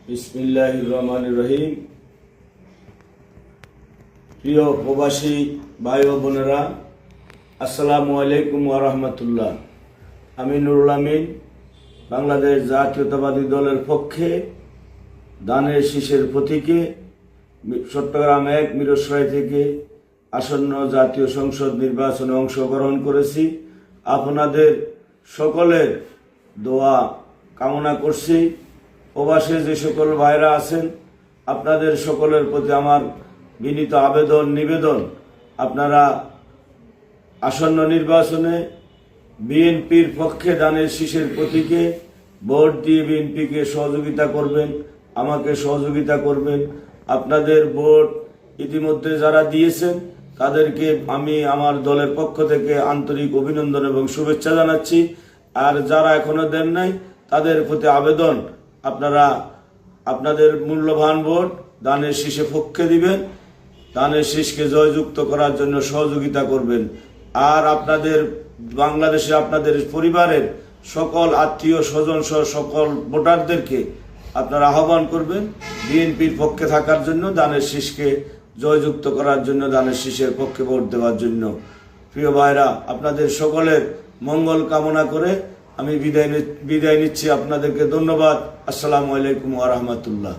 বিসমিল্লাহির রহমানির রহিম। প্রিয় প্রবাসী ভাই ও বোনেরা, আসসালামু আলাইকুম ওয়া রাহমাতুল্লাহ। আমি নুরুল আমিন, বাংলাদেশ জাতীয়তাবাদী দলের পক্ষে ধানের শীষের প্রতীকে চট্টগ্রাম ১ মিরসরাই থেকে আসন্ন জাতীয় সংসদ নির্বাচনে অংশগ্রহণ করেছি। আপনাদের সকলের দোয়া কামনা করছি। প্রবাসে যে সকল ভাইরা আছেন, আপনাদের সকলের প্রতি আমার বিনীত আবেদন নিবেদন, আপনারা আসন্ন নির্বাচনে বিএনপির পক্ষে ধানের শীষের প্রতীকে ভোট দিয়ে বিএনপিকে সহযোগিতা করবেন, আমাকে সহযোগিতা করবেন। আপনাদের ভোট ইতিমধ্যে যারা দিয়েছেন তাদেরকে আমি আমার দলের পক্ষ থেকে আন্তরিক অভিনন্দন এবং শুভেচ্ছা জানাচ্ছি। আর যারা এখনো দেন নাই তাদের প্রতি আবেদন, আপনারা আপনাদের মূল্যবান ভোট ধানের শীষে পক্ষে দিবেন, ধানের শীষকে জয়যুক্ত করার জন্য সহযোগিতা করবেন। আর আপনাদের বাংলাদেশে আপনাদের পরিবারের সকল আত্মীয় স্বজন সহ সকল ভোটারদেরকে আপনারা আহ্বান করবেন বিএনপির পক্ষে থাকার জন্য, ধানের শীষকে জয়যুক্ত করার জন্য, ধানের শীষের পক্ষে ভোট দেওয়ার জন্য। প্রিয় ভাইরা, আপনাদের সকলের মঙ্গল কামনা করে আমি বিদায় নিচ্ছি। আপনাদেরকে ধন্যবাদ। আসসালামু আলাইকুম ওয়া রাহমাতুল্লাহ।